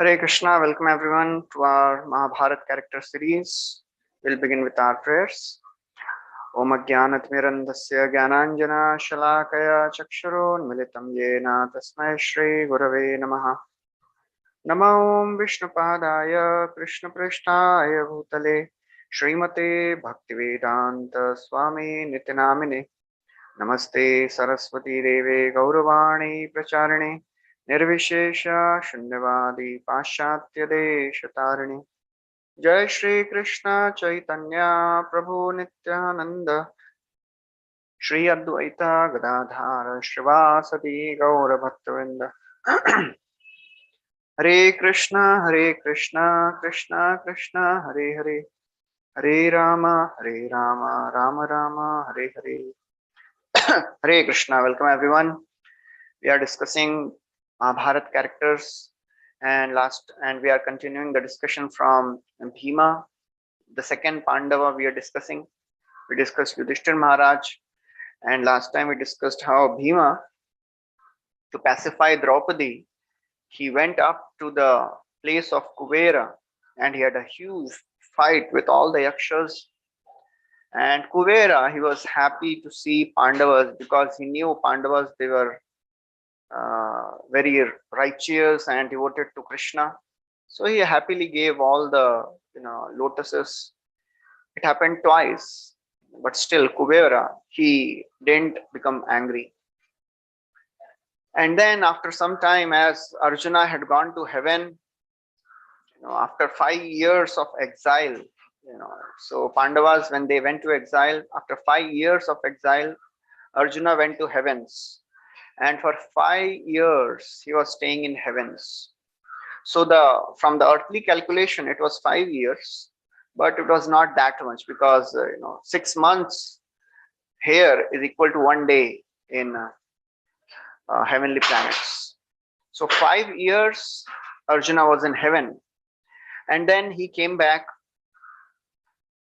Hare Krishna, welcome everyone to our Mahabharata character series. We'll begin with our prayers. Om Ajnanatmirandasya Gyananjana Shalakaya Chakshurunmilitam Yena Tasmai Shri Gurave Namaha. Namo Om Vishnupadaya Krishna Prishtaya Bhutale Srimate Bhaktivedanta Swami Nitinamine Namaste Saraswati Deve Gauravani Pracharine Nirvishesha Shunyavadi Pashatya Deshatarine Jai Shri Krishna Chaitanya Prabhu Nityananda Shri Advaita Gadadhara Shrivasati Gaura Bhaktavinda Hare Krishna Krishna Krishna Hare Hare Hare Rama Rama Rama Hare Hare Hare Krishna. Welcome everyone. We are discussing Mahabharata characters and we are continuing the discussion from Bhima, the second Pandava we are discussing. We discussed Yudhishthir Maharaj, and last time we discussed how Bhima, to pacify Draupadi, he went up to the place of Kuvera and he had a huge fight with all the Yakshas. And Kuvera, he was happy to see Pandavas because he knew Pandavas, they were very righteous and devoted to Krishna. So he happily gave all the lotuses. It happened twice, but still Kuvera, he didn't become angry. And then after some time, as Arjuna had gone to heaven, after 5 years of exile, so Pandavas, when they went to exile, after 5 years of exile, Arjuna went to heavens. And for 5 years, he was staying in heavens. So from the earthly calculation, it was 5 years, but it was not that much because 6 months here is equal to 1 day in heavenly planets. So 5 years Arjuna was in heaven, and then he came back,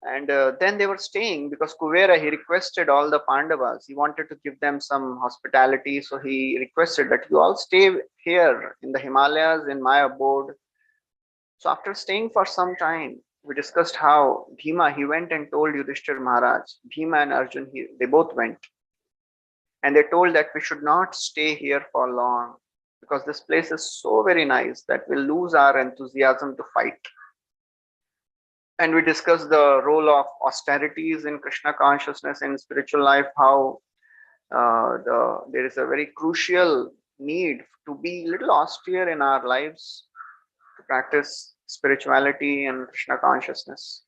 and then they were staying because Kuvera, he requested all the Pandavas, he wanted to give them some hospitality, so he requested that you all stay here in the Himalayas in my abode. So after staying for some time, we discussed how Bhima, he went and told Yudhishthir Maharaj, Bhima and Arjun, they both went. And they told that we should not stay here for long because this place is so very nice that we'll lose our enthusiasm to fight. And we discussed the role of austerities in Krishna consciousness in spiritual life, how there is a very crucial need to be a little austere in our lives to practice spirituality and Krishna consciousness.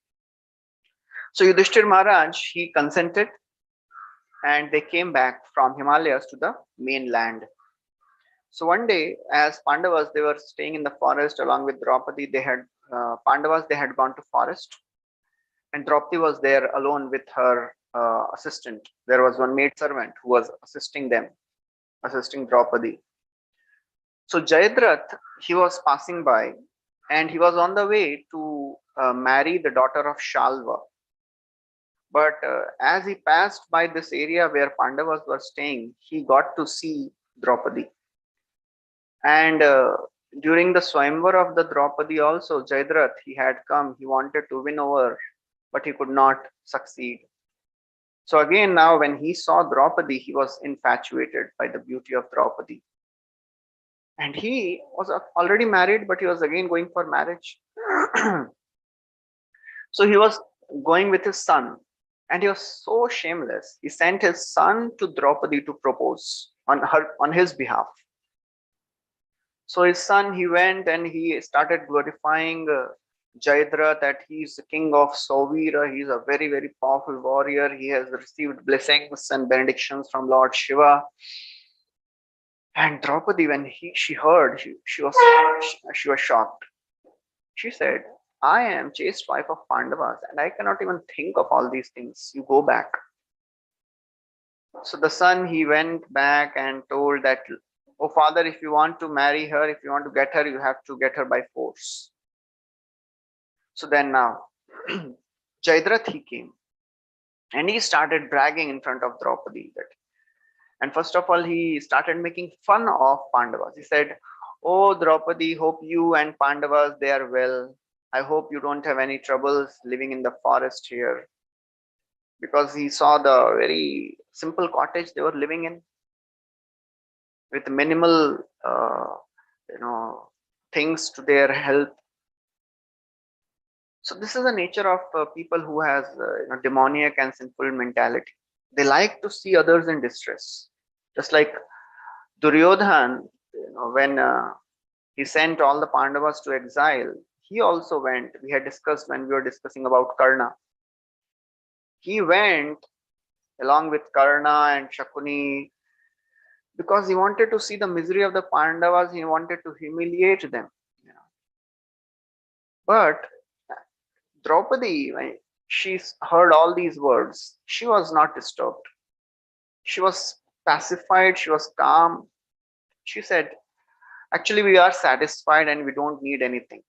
So Yudhishthir Maharaj, he consented, and they came back from Himalayas to the mainland. So one day, as Pandavas, they were staying in the forest along with Draupadi. Pandavas, they had gone to forest, and Draupadi was there alone with her assistant. There was one maid servant who was assisting Draupadi. So Jayadratha, he was passing by, and he was on the way to marry the daughter of Shalva. But as he passed by this area where Pandavas were staying, he got to see Draupadi. And during the Swayamvar of the Draupadi also, Jayadratha, he had come, he wanted to win over, but he could not succeed. So again, now when he saw Draupadi, he was infatuated by the beauty of Draupadi. And he was already married, but he was again going for marriage. So he was going with his son, and he was so shameless. He sent his son to Draupadi to propose on his behalf. So his son, he went and he started glorifying Jayadratha, that he's the king of Sauvira. He's a very, very powerful warrior. He has received blessings and benedictions from Lord Shiva. And Draupadi, when she heard, she was shocked. She said, I am chaste wife of Pandavas, and I cannot even think of all these things. You go back. So the son, he went back and told that, oh father, if you want to marry her, if you want to get her, you have to get her by force. So then now, Jayadratha, he came, and he started bragging in front of Draupadi. And first of all, he started making fun of Pandavas. He said, Oh, Draupadi, hope you and Pandavas, they are well. I hope you don't have any troubles living in the forest here. Because he saw the very simple cottage they were living in with minimal, you know, things to their health. So this is the nature of people who has demoniac and sinful mentality. They like to see others in distress. Just like Duryodhan, when he sent all the Pandavas to exile, he also went. We had discussed when we were discussing about Karna. He went along with Karna and Shakuni because he wanted to see the misery of the Pandavas. He wanted to humiliate them. But Draupadi, when she heard all these words, she was not disturbed. She was pacified. She was calm. She said, actually, we are satisfied and we don't need anything.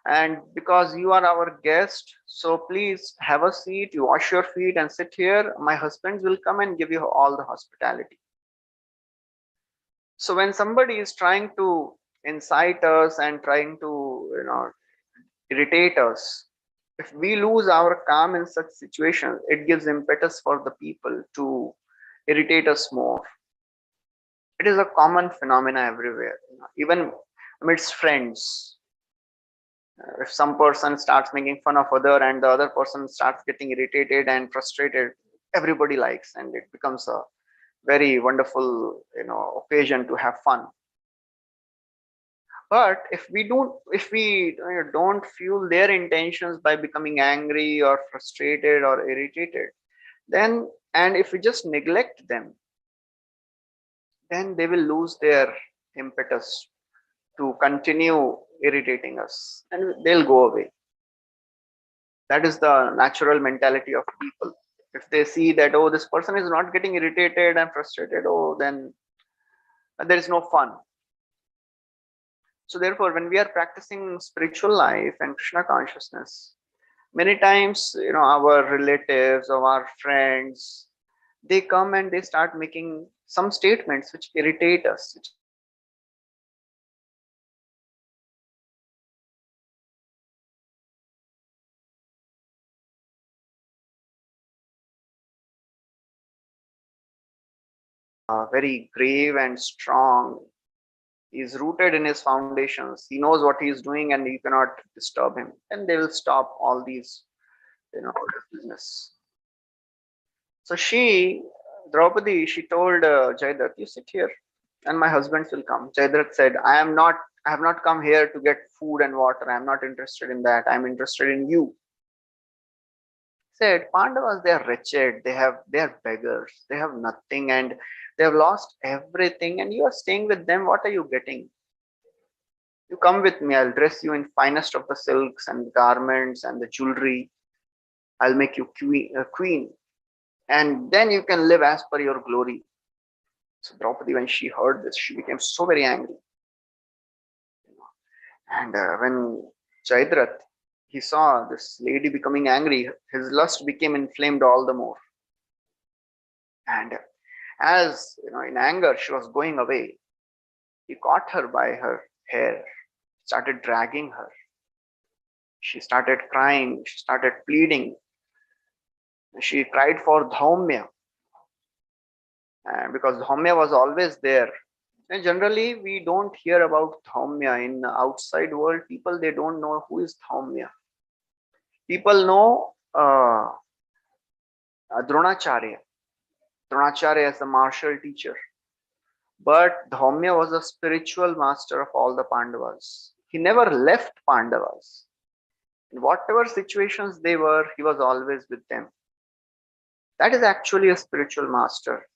And because you are our guest, so please have a seat, you wash your feet and sit here. My husbands will come and give you all the hospitality. So when somebody is trying to incite us and trying to, irritate us, if we lose our calm in such situations, it gives impetus for the people to irritate us more. It is a common phenomena everywhere, even amidst friends. If some person starts making fun of other and the other person starts getting irritated and frustrated, everybody likes, and it becomes a very wonderful, occasion to have fun. But if we don't fuel their intentions by becoming angry or frustrated or irritated, then, and if we just neglect them, then they will lose their impetus to continue irritating us and they'll go away. That is the natural mentality of people. If they see that, oh, this person is not getting irritated and frustrated, oh, then there is no fun. So therefore, when we are practicing spiritual life and Krishna consciousness, many times, our relatives or our friends, they come and they start making some statements which irritate us, which are very grave and strong. He is rooted in his foundations. He knows what he is doing and you cannot disturb him. And they will stop all these, business. So Draupadi, she told Jayadrat, you sit here and my husbands will come. Jayadrat said, I have not come here to get food and water. I am not interested in that. I am interested in you. Said, Pandavas, they are wretched. They are beggars. They have nothing and they have lost everything. And you are staying with them. What are you getting? You come with me. I'll dress you in finest of the silks and garments and the jewelry. I'll make you queen. And then you can live as per your glory. So Draupadi, when she heard this, she became so very angry. And when Jayadrat, he saw this lady becoming angry, his lust became inflamed all the more. And as in anger, she was going away. He caught her by her hair, started dragging her. She started crying, she started pleading. She cried for Dhaumya, because Dhaumya was always there. And generally, we don't hear about Dhaumya in the outside world. People, they don't know who is Dhaumya. People know Dronacharya. Dronacharya is the martial teacher. But Dhaumya was a spiritual master of all the Pandavas. He never left Pandavas. In whatever situations they were, he was always with them. That is actually a spiritual master.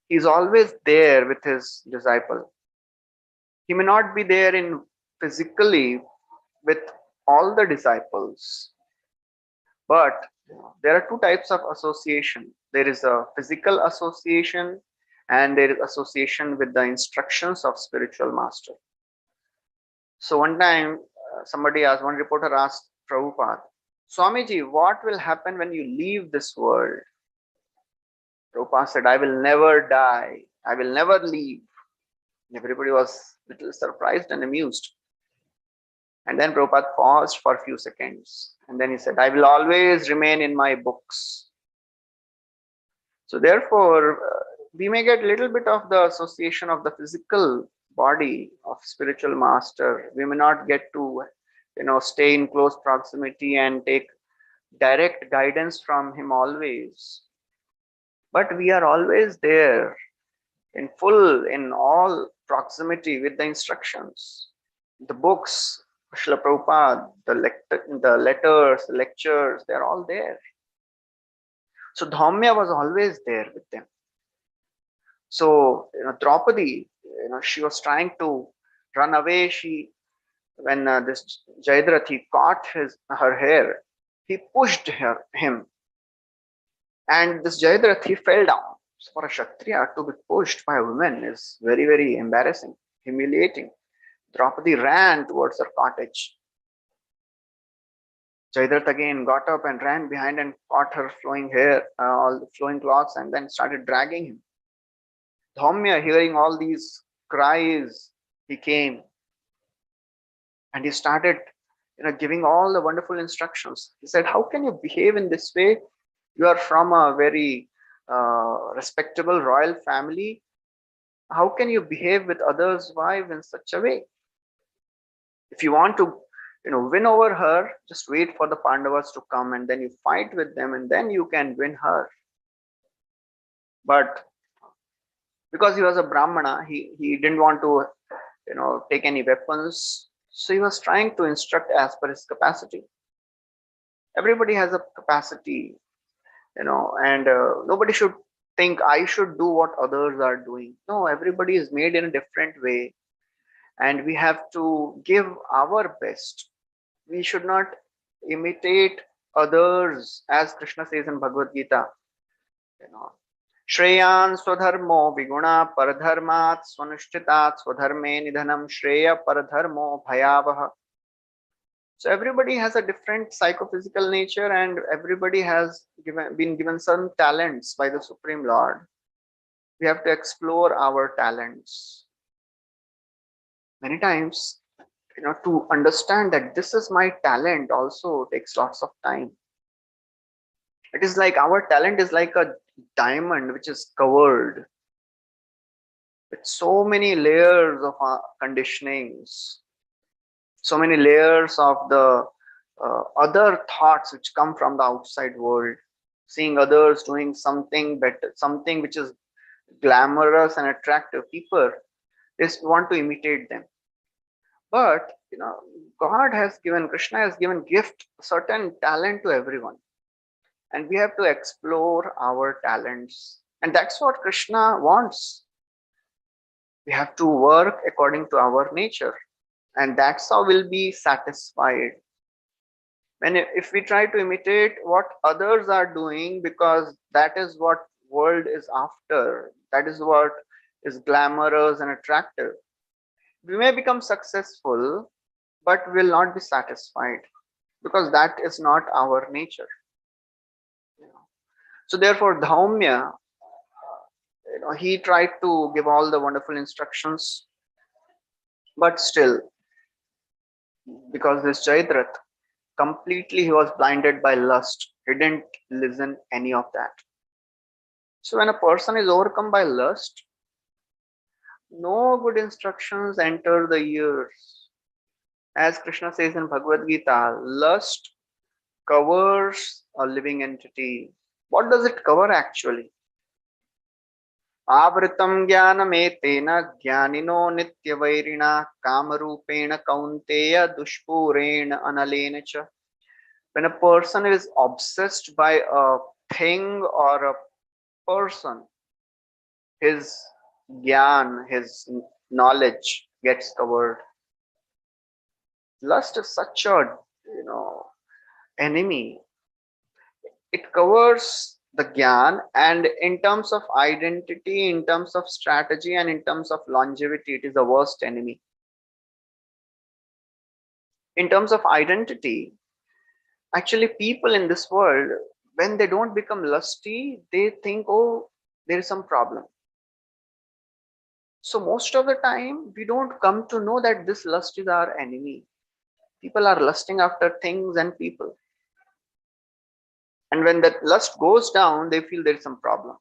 He's always there with his disciple. He may not be there in physically with all the disciples, but there are two types of association. There is a physical association and there is association with the instructions of spiritual master. So one time one reporter asked Prabhupada, Swamiji, what will happen when you leave this world? Prabhupada said, I will never die. I will never leave. Everybody was a little surprised and amused. And then Prabhupada paused for a few seconds. And then he said, I will always remain in my books. So therefore, we may get a little bit of the association of the physical body of spiritual master. We may not get to, stay in close proximity and take direct guidance from him always. But we are always there in all proximity with the instructions. The books, Srila Prabhupada, the letters, the lectures, they're all there. So Dhaumya was always there with them. So, Draupadi, she was trying to run away. When this Jayadratha caught her hair, he pushed him, and this Jayadratha fell down. So for a Kshatriya to be pushed by a woman is very, very embarrassing, humiliating. Draupadi ran towards her cottage. Jayadratha again got up and ran behind and caught her flowing hair, all the flowing clothes, and then started dragging him. Dhaumya, hearing all these cries, he came and he started, giving all the wonderful instructions. He said, "How can you behave in this way? You are from a very respectable royal family. How can you behave with others' wives in such a way? If you want to, win over her, just wait for the Pandavas to come, and then you fight with them, and then you can win her." But because he was a Brahmana, he didn't want to, take any weapons. So he was trying to instruct as per his capacity. Everybody has a capacity, and nobody should think I should do what others are doing. No, everybody is made in a different way, and we have to give our best. We should not imitate others, as Krishna says in Bhagavad Gita. Shreyan swadharmo viguna paradharmat swanushchitat swadharme nidhanam shreya paradharmo bhayavaha. So everybody has a different psychophysical nature, and everybody has been given some talents by the Supreme Lord. We have to explore our talents. Many times, to understand that this is my talent also takes lots of time. It is like our talent is like a diamond which is covered with so many layers of conditionings, so many layers of the other thoughts which come from the outside world, seeing others doing something better, something which is glamorous and attractive. People just want to imitate them. But God has given, Krishna has given gift, certain talent to everyone, and we have to explore our talents, and that's what Krishna wants. We have to work according to our nature, and that's how we'll be satisfied. When if we try to imitate what others are doing, because that is what world is after, that is what is glamorous and attractive, we may become successful, but will not be satisfied, because that is not our nature. So therefore Dhaumya, he tried to give all the wonderful instructions, but still, because this Jayadratha, completely he was blinded by lust, he didn't listen any of that. So when a person is overcome by lust, no good instructions enter the ears. As Krishna says in Bhagavad Gita, lust covers a living entity. What does it cover actually? Avritam jnanametena jnanino nityavairina kamarupena kaunteya dushpurena analena cha. When a person is obsessed by a thing or a person, his gyan, his knowledge gets covered. Lust is such a enemy. It covers the gyan, and in terms of identity, in terms of strategy, and in terms of longevity, it is the worst enemy. In terms of identity, actually people in this world, when they don't become lusty, they think, oh, there is some problem. So most of the time, we don't come to know that this lust is our enemy. People are lusting after things and people. And when that lust goes down, they feel there is some problem.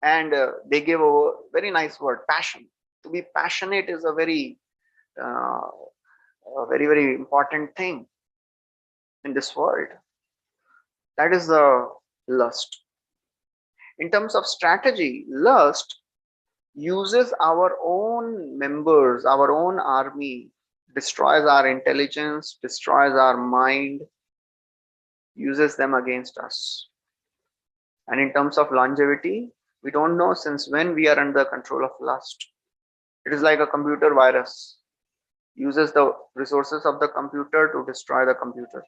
And they give a very nice word, passion. To be passionate is uh, a very important thing in this world. That is the lust. In terms of strategy, lust uses our own members, our own army, destroys our intelligence, destroys our mind, uses them against us. And in terms of longevity, we don't know since when we are under control of lust. It is like a computer virus, uses the resources of the computer to destroy the computer.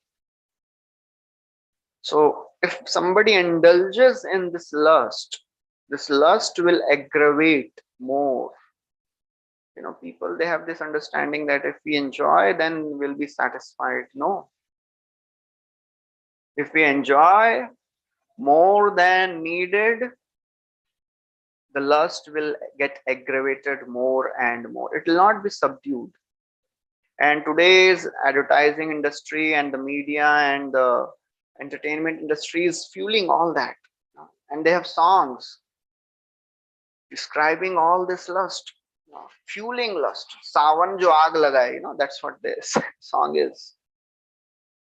So if somebody indulges in this lust will aggravate more. People, they have this understanding that if we enjoy, then we'll be satisfied. No, if we enjoy more than needed, the lust will get aggravated more and more. It will not be subdued. And today's advertising industry and the media and the entertainment industry is fueling all that. And they have songs describing all this lust, fueling lust. Sawan jo aag lagaye, that's what this song is.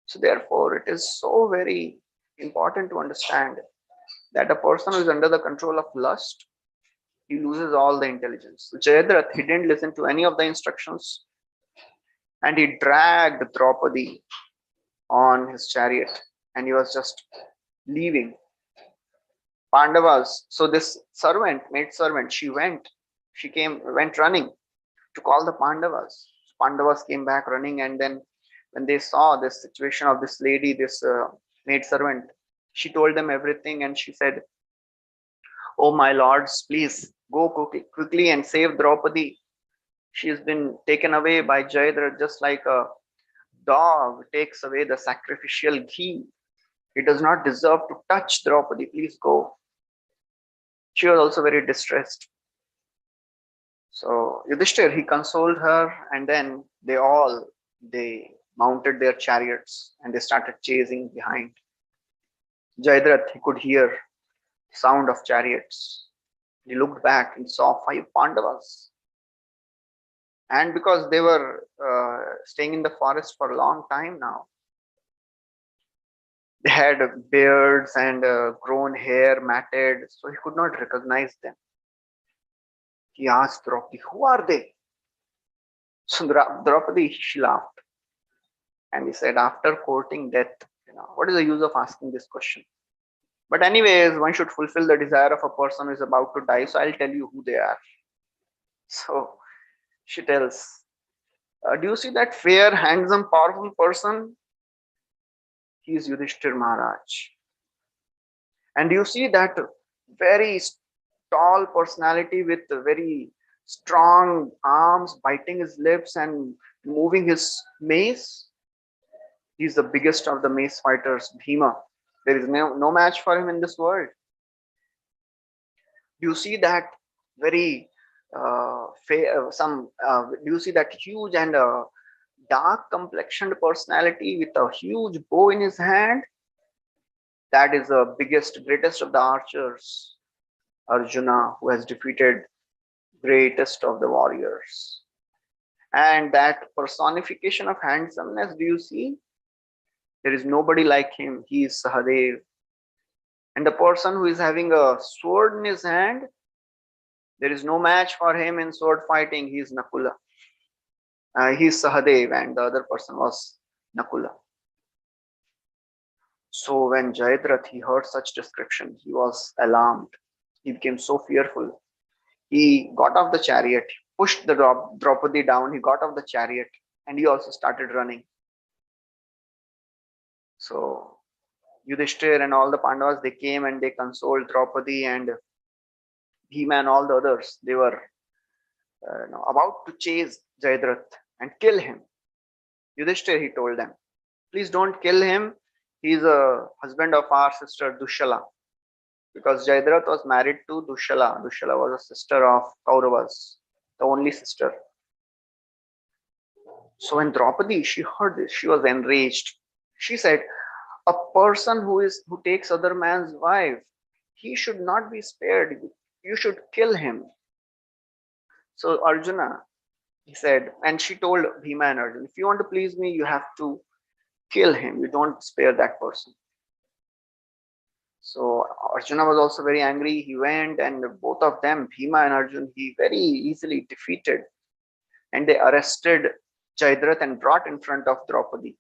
So therefore, it is so very important to understand that a person who is under the control of lust, he loses all the intelligence. Jayadratha, he didn't listen to any of the instructions, and he dragged Draupadi on his chariot, and he was just leaving. Pandavas. So this maid servant, went running to call the Pandavas. Pandavas came back running, and then when they saw this situation of this lady, this maid servant, she told them everything, and she said, "Oh my lords, please go quickly and save Draupadi. She has been taken away by Jayadratha just like a dog takes away the sacrificial ghee. He does not deserve to touch Draupadi. Please go." She was also very distressed. So Yudhishthir, he consoled her, and then they mounted their chariots and they started chasing behind. Jayadratha, he could hear sound of chariots. He looked back and saw 5 Pandavas. And because they were staying in the forest for a long time now, they had beards and grown hair matted, so he could not recognize them. He asked Draupadi, "Who are they?" So Draupadi, she laughed. And he said, "After courting death, what is the use of asking this question? But anyways, one should fulfill the desire of a person who is about to die, so I'll tell you who they are." So she tells, "Do you see that fair, handsome, powerful person? He is Yudhishthir Maharaj. And do you see that very tall personality with very strong arms, biting his lips and moving his mace? He's the biggest of the mace fighters, Bhima. There is no match for him in this world. Do you see that very do you see that huge and dark complexioned personality with a huge bow in his hand? That is the greatest of the archers, Arjuna, who has defeated greatest of the warriors." And that personification of handsomeness, do you see? There is nobody like him. He is Sahadev. And the person who is having a sword in his hand, there is no match for him in sword fighting. He is Nakula. He is Sahadev, and the other person was Nakula. So when Jayadratha, he heard such description, he was alarmed. He became so fearful. He got off the chariot, pushed the Draupadi down. He got off the chariot, and he also started running. So Yudhishthir and all the Pandavas, they came and they consoled Draupadi, and Bhima and all the others. They were about to chase Jayadratha and kill him. Yudhishthir, he told them, "Please don't kill him. He's a husband of our sister Dushala." because Jayadratha was married to Dushala. Dushala was a sister of Kauravas, the only sister. So when Draupadi she heard this, she was enraged. She said, "A person who takes other man's wife, he should not be spared. You should kill him." So Arjuna, he said, and she told Bhima and Arjuna, "If you want to please me, you have to kill him. You don't spare that person." So Arjuna was also very angry. He went, and both of them, Bhima and Arjuna, he very easily defeated, and they arrested Jayadratha and brought in front of Draupadi.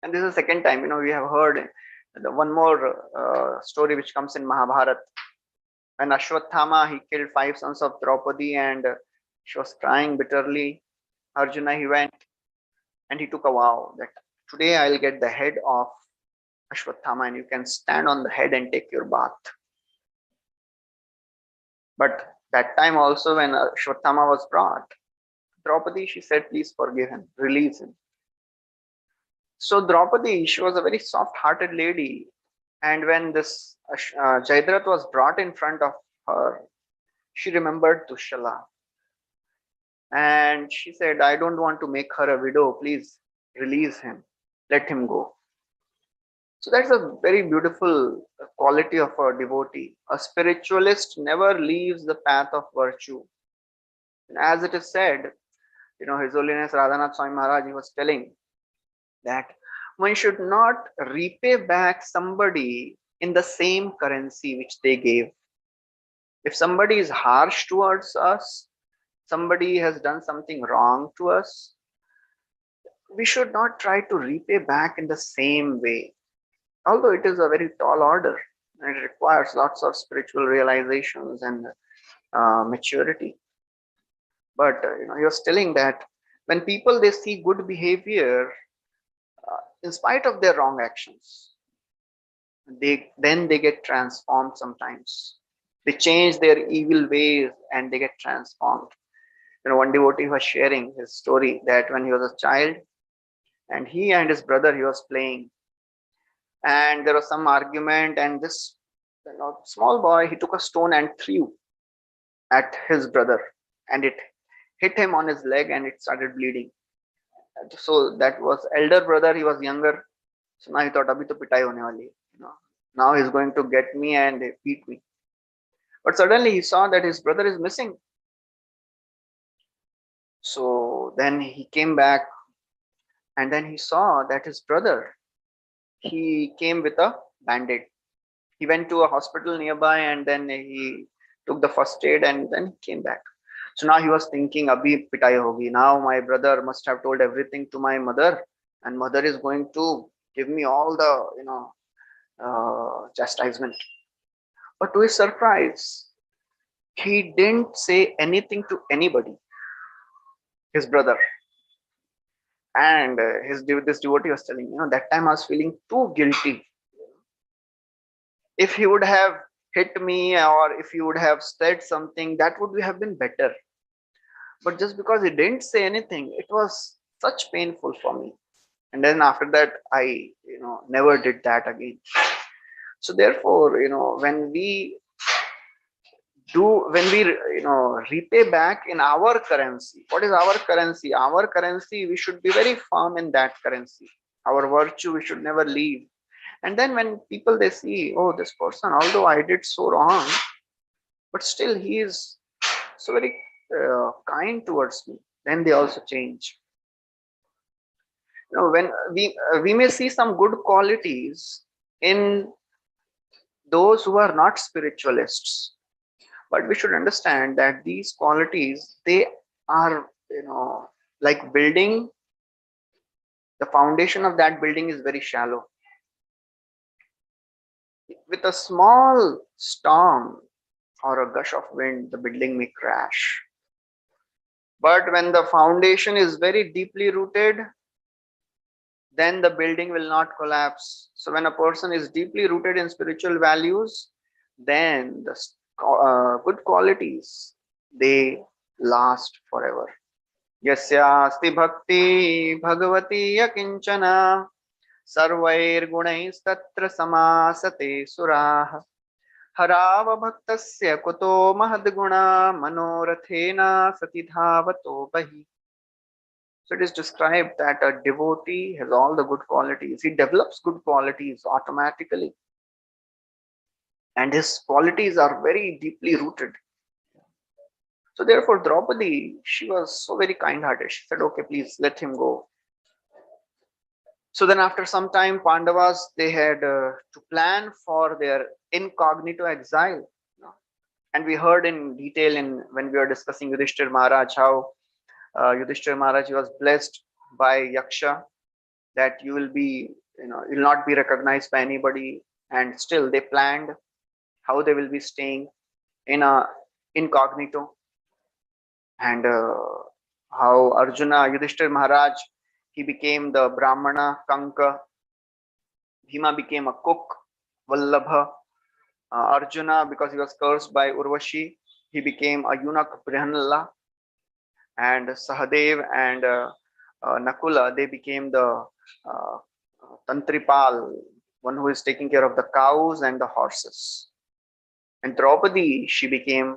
And this is the second time, we have heard the one more story which comes in Mahabharata. When Ashwathama, he killed 5 sons of Draupadi, and she was crying bitterly. Arjuna, he went and he took a vow that today I'll get the head of Ashwathama and you can stand on the head and take your bath. But that time also when Ashwathama was brought, Draupadi, she said, "Please forgive him, release him." So Draupadi, she was a very soft-hearted lady. And when this Jayadratha was brought in front of her, she remembered Dushala. And she said, "I don't want to make her a widow. Please release him. Let him go." So that's a very beautiful quality of a devotee. A spiritualist never leaves the path of virtue. And as it is said, His Holiness Radhanath Swami Maharaj, he was telling that one should not repay back somebody in the same currency which they gave. If somebody is harsh towards us, somebody has done something wrong to us, we should not try to repay back in the same way. Although it is a very tall order, and it requires lots of spiritual realizations and maturity. But he was telling that when people they see good behavior, in spite of their wrong actions, they get transformed sometimes. They change their evil ways and they get transformed. One devotee was sharing his story that when he was a child, and he and his brother he was playing, and there was some argument, and this small boy he took a stone and threw at his brother, and it hit him on his leg and it started bleeding. So that was elder brother, he was younger. So now he thought, abhi to pitai hone wali, now he's going to get me and beat me. But suddenly he saw that his brother is missing. So then he came back, and then he saw that his brother, he came with a band-aid. He went to a hospital nearby, and then he took the first aid, and then he came back. So now he was thinking, abhi pitai hogi. Now my brother must have told everything to my mother, and mother is going to give me all the chastisement. But to his surprise, he didn't say anything to anybody, his brother. And this devotee was telling, that time I was feeling too guilty. If he would have hit me, or if he would have said something, that would have been better. But just because he didn't say anything, it was such painful for me. And then after that, I never did that again. So therefore, when we repay back in our currency, what is our currency? Our currency, we should be very firm in that currency. Our virtue we should never leave. And then when people they see, oh, this person, although I did so wrong, but still he is so very kind towards me, then they also change. When we may see some good qualities in those who are not spiritualists, but we should understand that these qualities, they are like building. The foundation of that building is very shallow. With a small storm or a gush of wind, the building may crash. But when the foundation is very deeply rooted, then the building will not collapse. So when a person is deeply rooted in spiritual values, then the good qualities, they last forever. Yasyasti bhakti bhagavati yakinchana sarvair gunais tatra samasate surah हराव भक्तस्य कुतो महद्गुणा मनोरथेन सति धावतो बहि. So it is described that a devotee has all the good qualities. He develops good qualities automatically. And his qualities are very deeply rooted. So therefore, Draupadi, she was so very kind-hearted. She said, okay, please let him go. So then after some time, Pandavas, they had to plan for their incognito exile. And we heard in detail in when we were discussing Yudhishthir Maharaj, how Yudhishthir Maharaj was blessed by Yaksha that you will be, you'll not be recognized by anybody. And still they planned how they will be staying in a incognito. And how Arjuna, Yudhishthir Maharaj, he became the Brahmana, Kanka. Bhima became a cook, Vallabha. Arjuna, because he was cursed by Urvashi, he became a eunuch, Brihanala. And Sahadev and Nakula, they became the uh, Tantripal, one who is taking care of the cows and the horses. And Draupadi, she became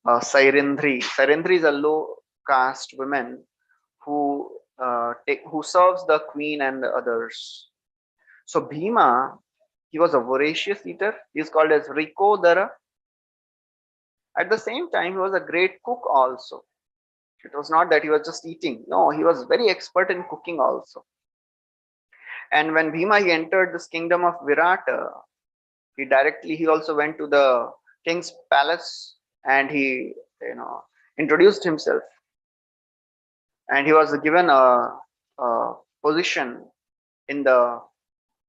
Sairindri. Sairindri is a low caste woman who who serves the queen and the others. So Bhima, he was a voracious eater. He is called as Rikodara. At the same time, he was a great cook also. It was not that he was just eating. No, he was very expert in cooking also. And when Bhima he entered this kingdom of Virata, he also went to the king's palace and he introduced himself. And he was given a position in the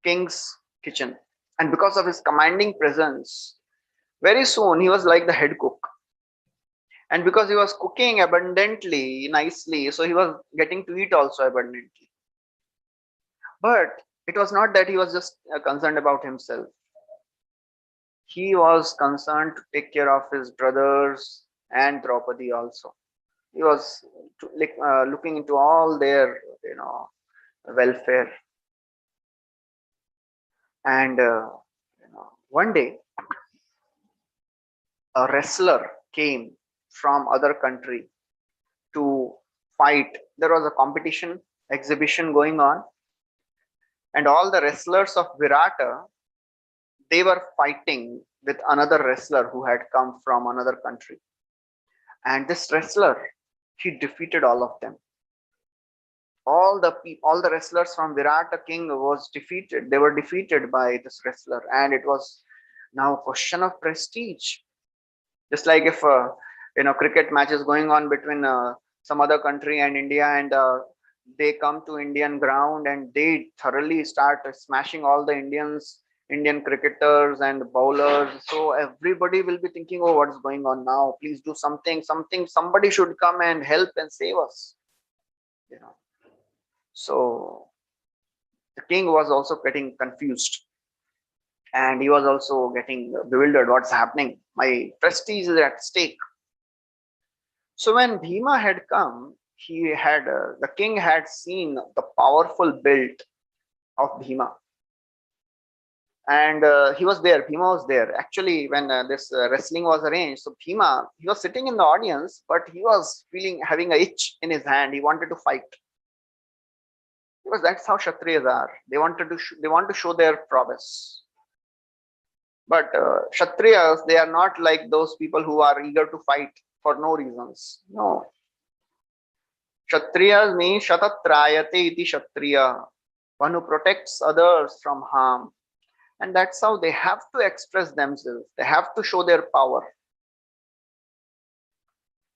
king's kitchen. And because of his commanding presence, very soon he was like the head cook. And because he was cooking abundantly, nicely, so he was getting to eat also abundantly. But it was not that he was just concerned about himself. He was concerned to take care of his brothers and Draupadi also. He was looking into all their, welfare. And one day, a wrestler came from other country to fight. There was a competition, exhibition going on, and all the wrestlers of Virata, they were fighting with another wrestler who had come from another country. And this wrestler, he defeated all of them. All the wrestlers from Virata king was defeated. They were defeated by this wrestler, and it was now a question of prestige. Just like if cricket matches going on between some other country and India, and they come to Indian ground and they thoroughly start smashing all the Indian cricketers and bowlers. So everybody will be thinking, oh, what is going on now? Please do something. Somebody should come and help and save us. So the king was also getting confused, and he was also getting bewildered. What's happening? My prestige is at stake. So when Bhima had come, the king had seen the powerful build of Bhima, and he was there. Bhima was there actually when this wrestling was arranged. So Bhima, he was sitting in the audience, but he was having a itch in his hand. He wanted to fight, because that's how Kshatriyas are. They want to show their prowess. But Kshatriyas, they are not like those people who are eager to fight for no reasons. No. Kshatriyas means Shatatrayate iti Kshatriya, one who protects others from harm. And that's how they have to express themselves. They have to show their power.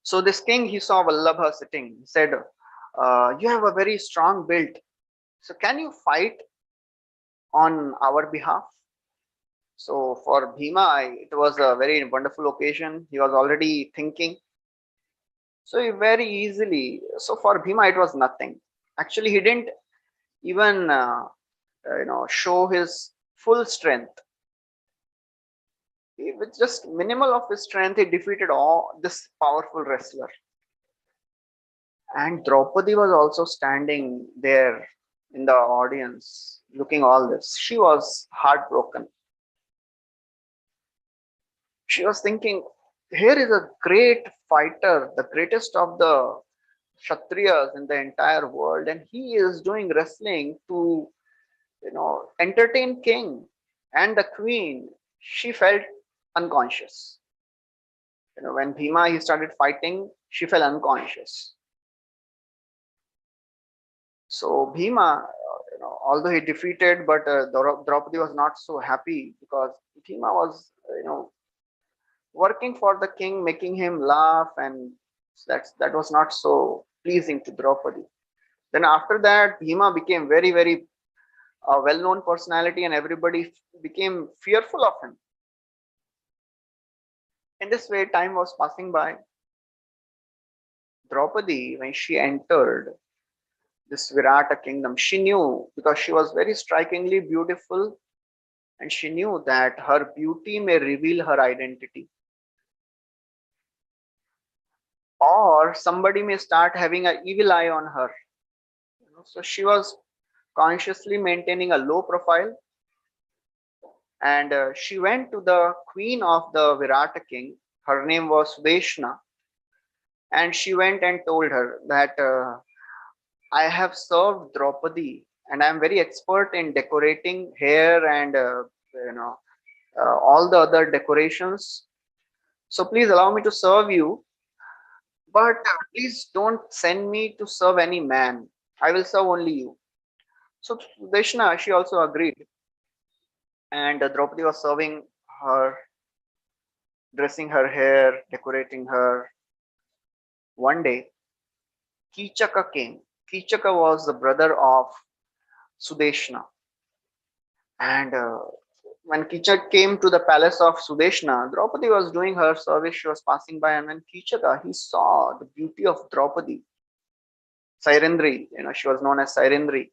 So this king, he saw Vallabha sitting. He said, you have a very strong build. So can you fight on our behalf? So for Bhima, it was a very wonderful occasion. He was already thinking. So he very easily, so for Bhima, it was nothing. Actually, he didn't even, show his full strength. With just minimal of his strength, he defeated all this powerful wrestler. And Draupadi was also standing there in the audience, looking all this. She was heartbroken. She was thinking, here is a great fighter, the greatest of the Kshatriyas in the entire world, and he is doing wrestling to, entertain king and the queen. She felt unconscious. When Bhima he started fighting, she fell unconscious. So Bhima, although he defeated, but Draupadi was not so happy because Bhima was, working for the king, making him laugh, and that was not so pleasing to Draupadi. Then after that, Bhima became very, very well-known personality, and everybody became fearful of him. In this way, time was passing by. Draupadi, when she entered this Virata kingdom, she knew because she was very strikingly beautiful, and she knew that her beauty may reveal her identity, or somebody may start having an evil eye on her. So she was consciously maintaining a low profile, and she went to the queen of the Virata king. Her name was Sudeshna, and she went and told her that I have served Draupadi, and I am very expert in decorating hair and all the other decorations. So please allow me to serve you, but please don't send me to serve any man. I will serve only you. So Sudeshna, she also agreed, and Draupadi was serving her, dressing her hair, decorating her. One day, Kichaka came. Kichaka was the brother of Sudeshna, and when Kichak came to the palace of Sudeshna, Draupadi was doing her service. She was passing by, and when Kichaka he saw the beauty of Draupadi, Sairendri, she was known as Sairendri,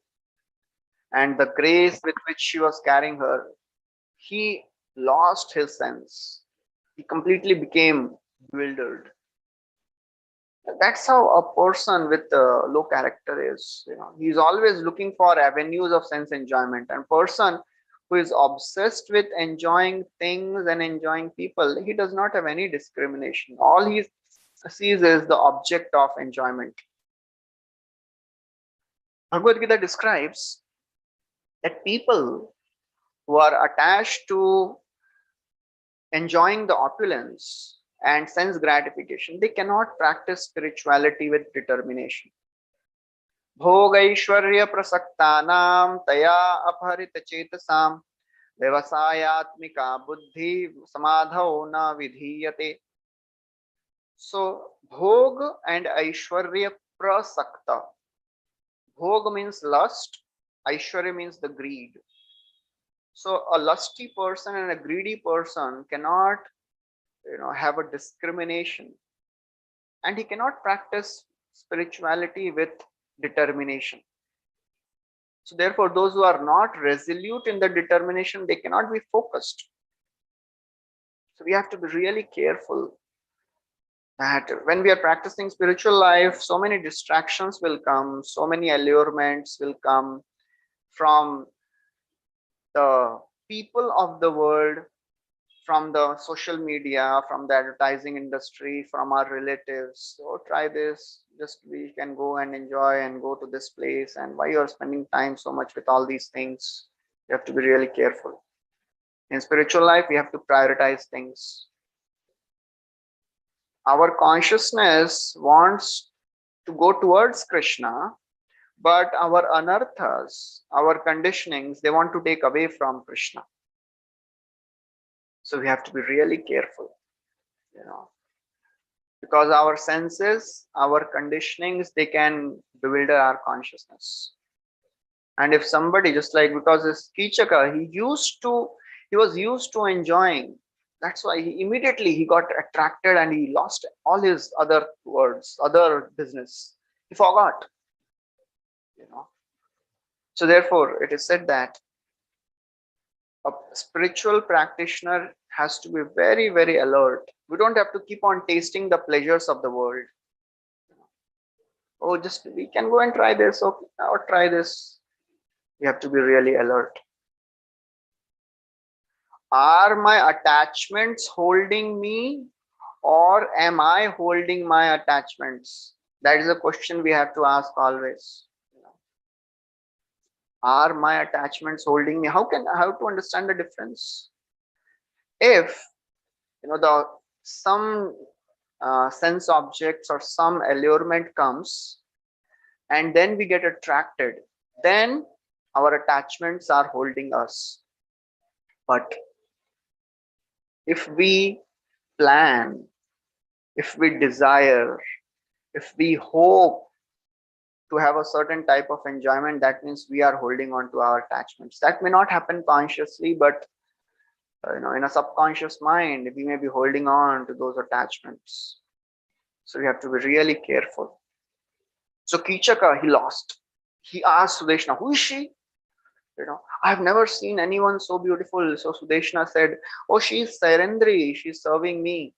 and the grace with which she was carrying her, he lost his sense. He completely became bewildered. That's how a person with low character is. He's always looking for avenues of sense enjoyment. And person who is obsessed with enjoying things and enjoying people, he does not have any discrimination. All he sees is the object of enjoyment. Bhagavad Gita describes that people who are attached to enjoying the opulence and sense gratification, they cannot practice spirituality with determination. भोगैश्वर्य प्रसक्तानां तया अपहरित चेतसां व्यवसायात्मिका बुद्धि समाधौ न विधीयते. So bhog and aishwarya prasakta. Bhog means lust, aishwarya means the greed. So a lusty person and a greedy person cannot have a discrimination, and he cannot practice spirituality with determination. So therefore, those who are not resolute in the determination, they cannot be focused. So we have to be really careful that when we are practicing spiritual life, so many distractions will come, so many allurements will come from the people of the world, from the social media, from the advertising industry, from our relatives. So try this, just we can go and enjoy and go to this place, and why you are spending time so much with all these things. You have to be really careful. In spiritual life, we have to prioritize things. Our consciousness wants to go towards Krishna, but our anarthas, our conditionings, they want to take away from Krishna. So we have to be really careful, because our senses, our conditionings, they can bewilder our consciousness. And if somebody, just like because this Kichaka, he was used to enjoying. That's why he immediately got attracted and he lost all his other words, other business. He forgot, So therefore, it is said that a spiritual practitioner has to be very, very alert. We don't have to keep on tasting the pleasures of the world. Oh, just we can go and try this, okay, or try this. We have to be really alert. Are my attachments holding me, or am I holding my attachments? That is a question we have to ask always. Are my attachments holding me? How to understand the difference? If the some sense objects or some allurement comes, and then we get attracted, then our attachments are holding us. But if we plan, if we desire, if we hope to have a certain type of enjoyment, that means we are holding on to our attachments. That may not happen consciously, but in a subconscious mind, we may be holding on to those attachments. So we have to be really careful. So Kichaka, he lost. He asked Sudeshna, who is she? I've never seen anyone so beautiful. So Sudeshna said, oh, she's Sairendri. She's serving me.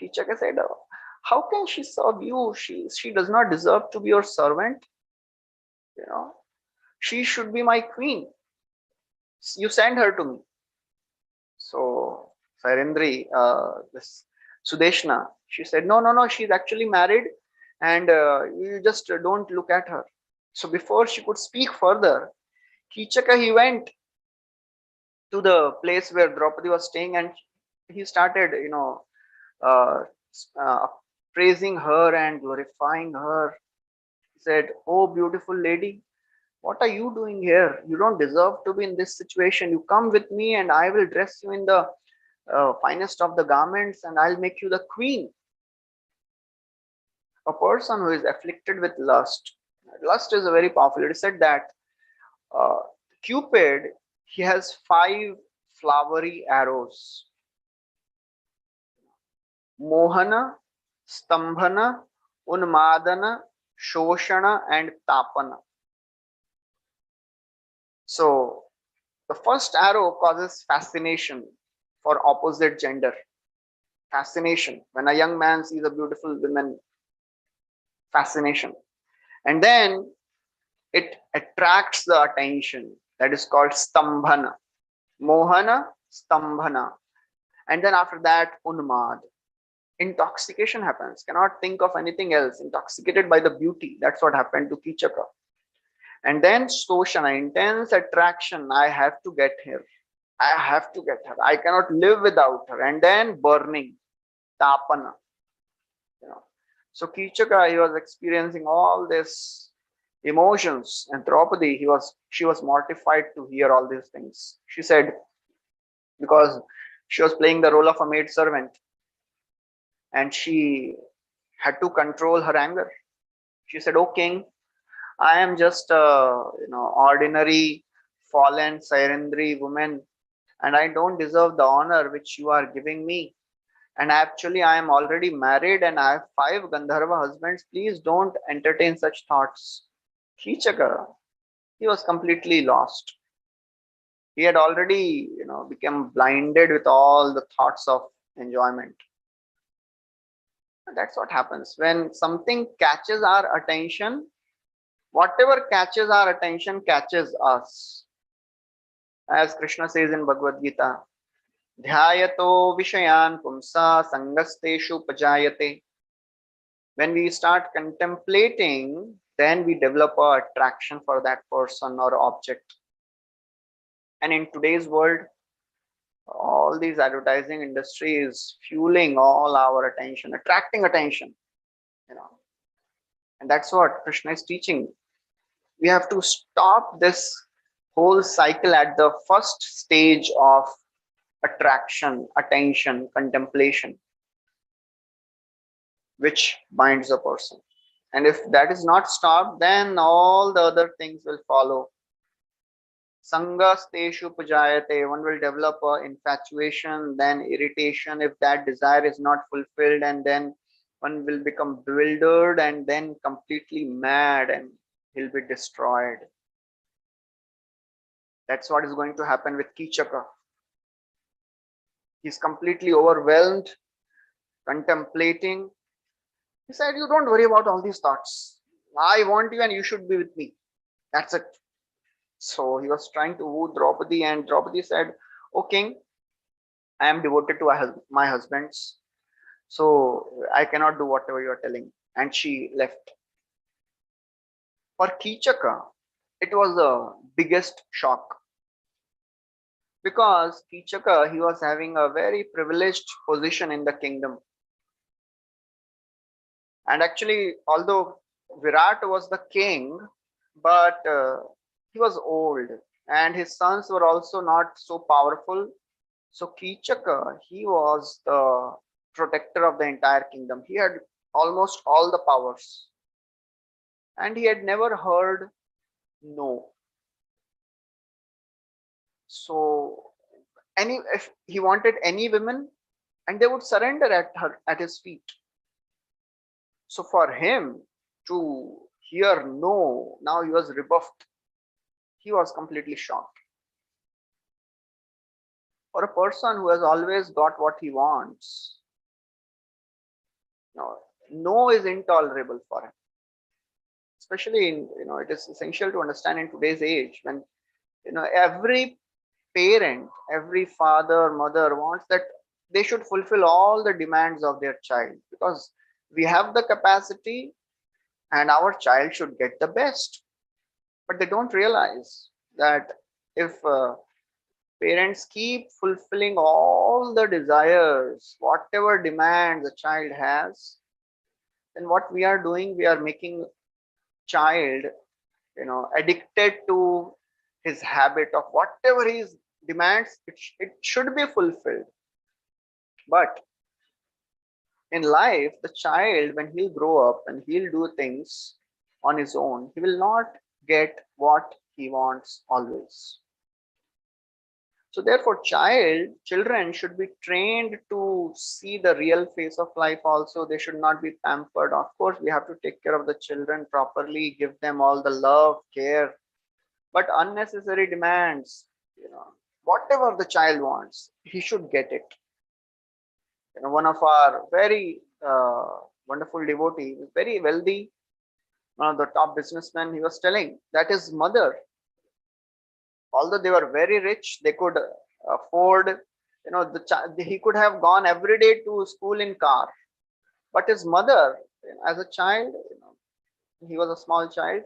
Kichaka said, oh, how can she serve you? She does not deserve to be your servant. She should be my queen. You send her to me. So Sairendri, this Sudeshna, she said, no, she's actually married, and you just don't look at her. So before she could speak further, Kichaka, he went to the place where Draupadi was staying, and he started, uh, uh, praising her and glorifying her. He said, oh, beautiful lady, what are you doing here? You don't deserve to be in this situation. You come with me, and I will dress you in the finest of the garments, and I'll make you the queen. A person who is afflicted with lust. Lust is a very powerful. It is said that uh, Cupid, he has 5 flowery arrows: Mohana, Stambhana, Unmadana, Shoshana, and Tapana. So the first arrow causes fascination for opposite gender. Fascination. When a young man sees a beautiful woman, fascination. And then it attracts the attention. That is called Stambhana. Mohana, Stambhana. And then after that, Unmad. Intoxication happens. Cannot think of anything else. Intoxicated by the beauty. That's what happened to Kichaka. And then Stoshana, intense attraction. I have to get her. I have to get her. I cannot live without her. And then burning. Tapana. So Kichaka, he was experiencing all this emotions, and Draupadi, she was mortified to hear all these things. She said, because she was playing the role of a maid servant, and she had to control her anger. She said, "Oh king, I am just a ordinary fallen Sairendri woman, and I don't deserve the honor which you are giving me. And actually, I am already married, and I have 5 Gandharva husbands. Please don't entertain such thoughts." Kichaka, he was completely lost. He had already, become blinded with all the thoughts of enjoyment. That's what happens when something catches our attention. Whatever catches our attention catches us. As Krishna says in Bhagavad Gita, Dhyayato Vishayan Pumsa Sangasteshu Pajayate. When we start contemplating, then we develop a attraction for that person or object. And in today's world, all these advertising industry is fueling all our attention, attracting attention, and that's what Krishna is teaching. We have to stop this whole cycle at the first stage of attraction, attention, contemplation, which binds a person. And if that is not stopped, then all the other things will follow. Sanga steshu pujayate, one will develop a infatuation, then irritation if that desire is not fulfilled, and then one will become bewildered and then completely mad, and he'll be destroyed. That's what is going to happen with Kichaka. He's completely overwhelmed, contemplating. He said, you don't worry about all these thoughts. I want you and you should be with me. That's it. So he was trying to woo Draupadi, and Draupadi said, "O king, I am devoted to my husband's, so I cannot do whatever you are telling. And she left. For Kichaka, it was the biggest shock because Kichaka, he was having a very privileged position in the kingdom. And actually, although Virat was the king, but he was old and his sons were also not so powerful. So Kichaka, he was the protector of the entire kingdom. He had almost all the powers and he had never heard no. So any if he wanted any women and they would surrender at his feet. So for him to hear no, now he was rebuffed. He was completely shocked. For a person who has always got what he wants, no, no is intolerable for him. Especially in, it is essential to understand in today's age when, every parent, every father, mother wants that they should fulfill all the demands of their child because we have the capacity and our child should get the best. But they don't realize that if parents keep fulfilling all the desires, whatever demands a child has, then what we are doing, we are making child, addicted to his habit of whatever his demands, it should be fulfilled. But in life, the child, when he'll grow up and he'll do things on his own, he will not get what he wants always. So therefore, children should be trained to see the real face of life also. They should not be pampered. Of course, we have to take care of the children properly, give them all the love, care, but unnecessary demands, whatever the child wants, he should get it. One of our very wonderful devotee, very wealthy, one of the top businessmen, he was telling that his mother, although they were very rich, they could afford, he could have gone every day to school in car. But his mother, as a child, he was a small child,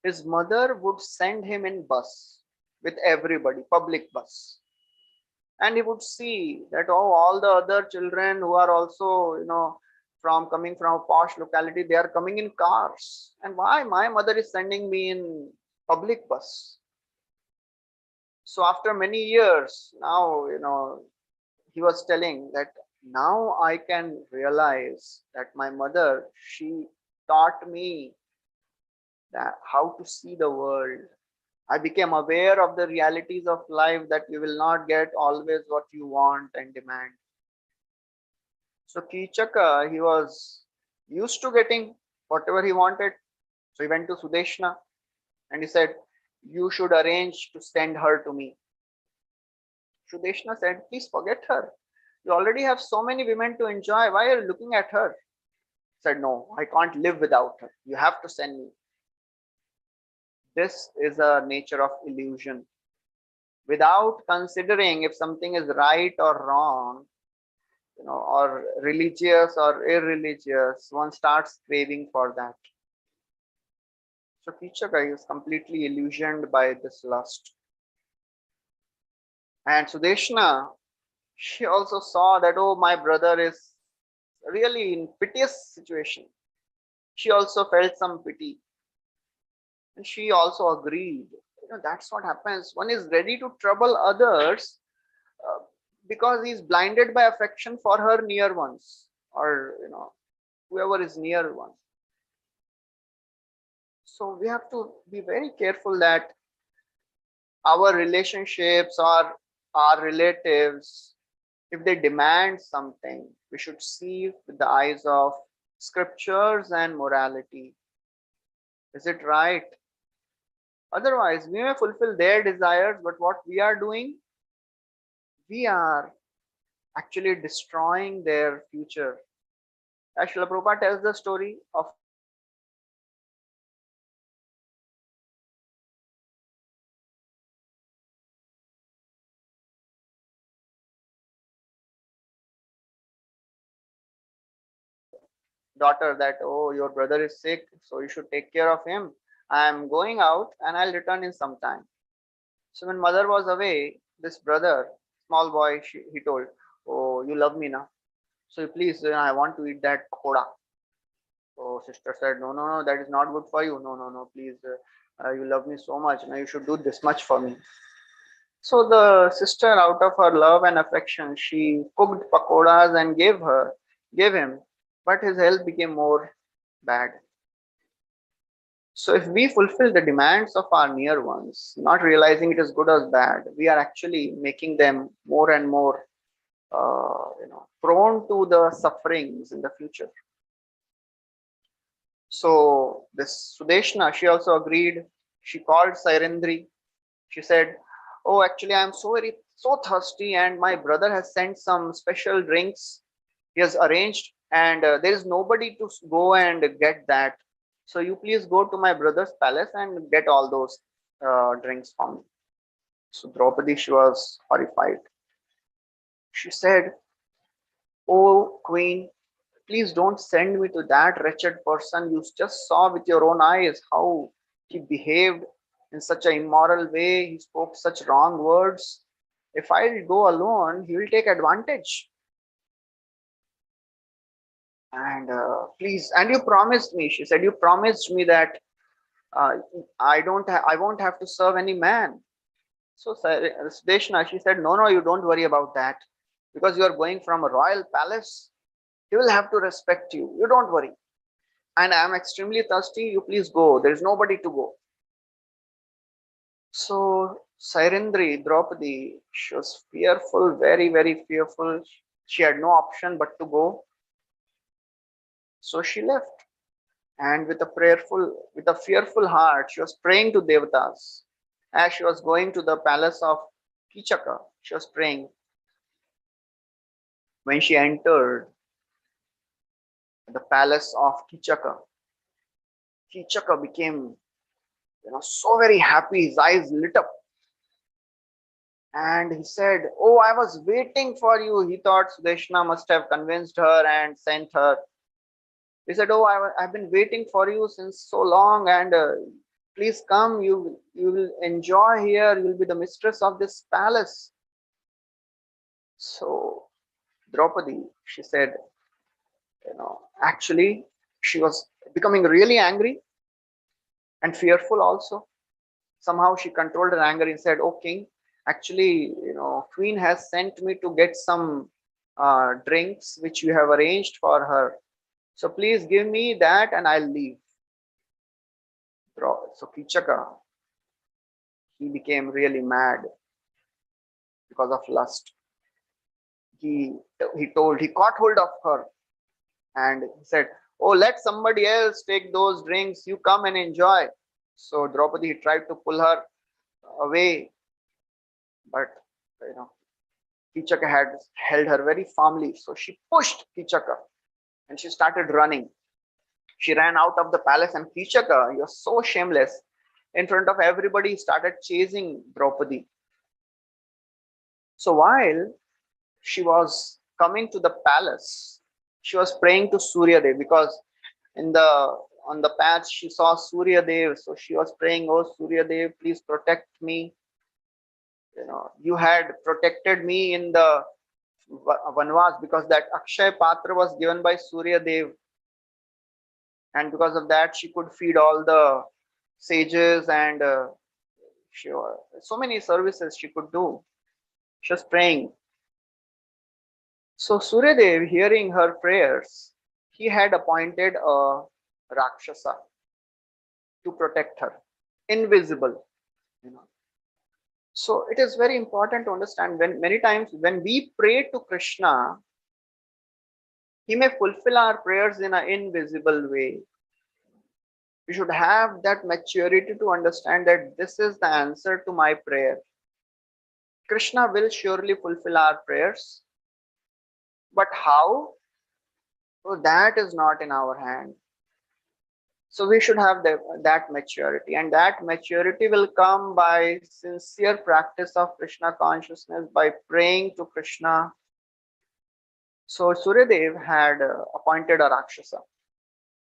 his mother would send him in bus with everybody, public bus. And he would see that, oh, all the other children who are also, from coming from a posh locality, they are coming in cars. And why my mother is sending me in public bus? So after many years, now, he was telling that now I can realize that my mother, she taught me that how to see the world. I became aware of the realities of life that you will not get always what you want and demand. So Kichaka, he was used to getting whatever he wanted. So he went to Sudeshna and he said, you should arrange to send her to me. Sudeshna said, please forget her. You already have so many women to enjoy. Why are you looking at her? He said, no, I can't live without her. You have to send me. This is a nature of illusion. Without considering if something is right or wrong, or religious or irreligious, one starts craving for that. So Kichaka is completely illusioned by this lust. And Sudeshna, she also saw that, oh, my brother is really in piteous situation. She also felt some pity. And she also agreed. That's what happens. One is ready to trouble others uh, because he's blinded by affection for her near ones, or whoever is near one. So we have to be very careful that our relationships or our relatives, if they demand something, we should see with the eyes of scriptures and morality. Is it right? Otherwise, we may fulfill their desires, but what we are doing, we are actually destroying their future. As Srila Prabhupada tells the story of daughter that, oh, your brother is sick, so you should take care of him. I am going out and I'll return in some time. So when mother was away, this brother, small boy, he told, oh, you love me now. So please, I want to eat that pakoda. So sister said, no, no, no, that is not good for you. No, no, no, please, you love me so much. Now you should do this much for me. So the sister, out of her love and affection, she cooked pakoras and gave him, but his health became more bad. So if we fulfill the demands of our near ones, not realizing it is good or bad, we are actually making them more and more, prone to the sufferings in the future. So this Sudeshna, she also agreed. She called Sairendri. She said, "Oh, actually, I am so thirsty, and my brother has sent some special drinks. He has arranged, and there is nobody to go and get that. So you please go to my brother's palace and get all those drinks for me." So Draupadi, she was horrified. She said, "Oh, queen, please don't send me to that wretched person. You just saw with your own eyes how he behaved in such an immoral way. He spoke such wrong words. If I go alone, he will take advantage. And please, and you promised me," she said, "you promised me that uh, I won't have to serve any man." So Sudeshna, she said, "No, no, you don't worry about that, because you are going from a royal palace. He will have to respect you. You don't worry. And I am extremely thirsty. You please go. There is nobody to go." So Sairendri, Draupadi, she was fearful, very, very fearful. She had no option but to go. So she left. And with a fearful heart, she was praying to Devatas. As she was going to the palace of Kichaka, she was praying. When she entered the palace of Kichaka, Kichaka became, so very happy. His eyes lit up. And he said, "Oh, I was waiting for you." He thought Sudeshna must have convinced her and sent her. He said, "Oh, I've been waiting for you since so long, and please come. You will enjoy here. You will be the mistress of this palace." So Draupadi, she said, actually, she was becoming really angry and fearful also. Somehow she controlled her anger and said, "Oh, king, actually, queen has sent me to get some drinks which you have arranged for her. So please give me that and I'll leave." So Kichaka, he became really mad because of lust. He he caught hold of her and he said, "Oh, let somebody else take those drinks. You come and enjoy." So Draupadi tried to pull her away, but you know Kichaka had held her very firmly. So she pushed Kichaka and she started running. She ran out of the palace, and Kichaka, he was so shameless. In front of everybody, he started chasing Draupadi. So while she was coming to the palace, she was praying to Surya Dev, because in the on the path she saw Surya Dev. So she was praying, "Oh Surya Dev, please protect me. You had protected me in the Vanvas, because that Akshay Patra was given by Surya Dev, and because of that she could feed all the sages, and so many services she could do." She was praying. So Suryadev, hearing her prayers, he had appointed a Rakshasa to protect her, invisible. You know. So it is very important to understand, when many times when we pray to Krishna, he may fulfill our prayers in an invisible way. We should have that maturity to understand that this is the answer to my prayer. Krishna will surely fulfill our prayers, but how? So that is not in our hand. So we should have that maturity, and that maturity will come by sincere practice of Krishna consciousness, by praying to Krishna. So Suryadev had appointed a Rakshasa.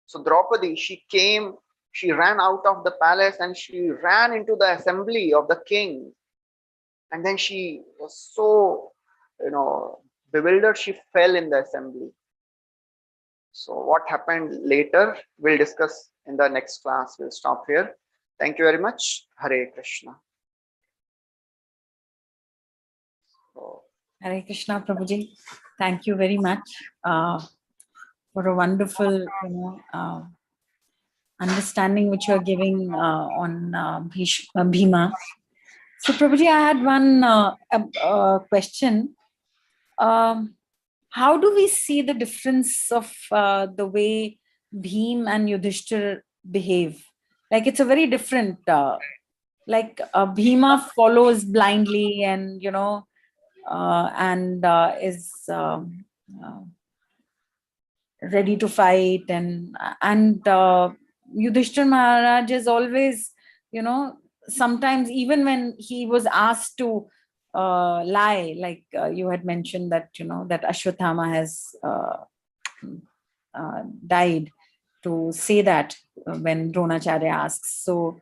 So Draupadi, she ran out of the palace and she ran into the assembly of the king. And then she was so, bewildered, she fell in the assembly. So what happened later, we'll discuss in the next class. We'll stop here. Thank you very much. Hare Krishna. So, Hare Krishna, Prabhuji. Thank you very much for a wonderful, understanding which you are giving on Bhima. So, Prabhuji, I had one question. How do we see the difference of the way Bhim and Yudhishthir behave? Like, it's a very different, Bhima follows blindly and, is ready to fight, and Yudhishthir Maharaj is always, sometimes even when he was asked to lie, like you had mentioned that, that Ashwathama has died, to say that when Dronacharya asks. So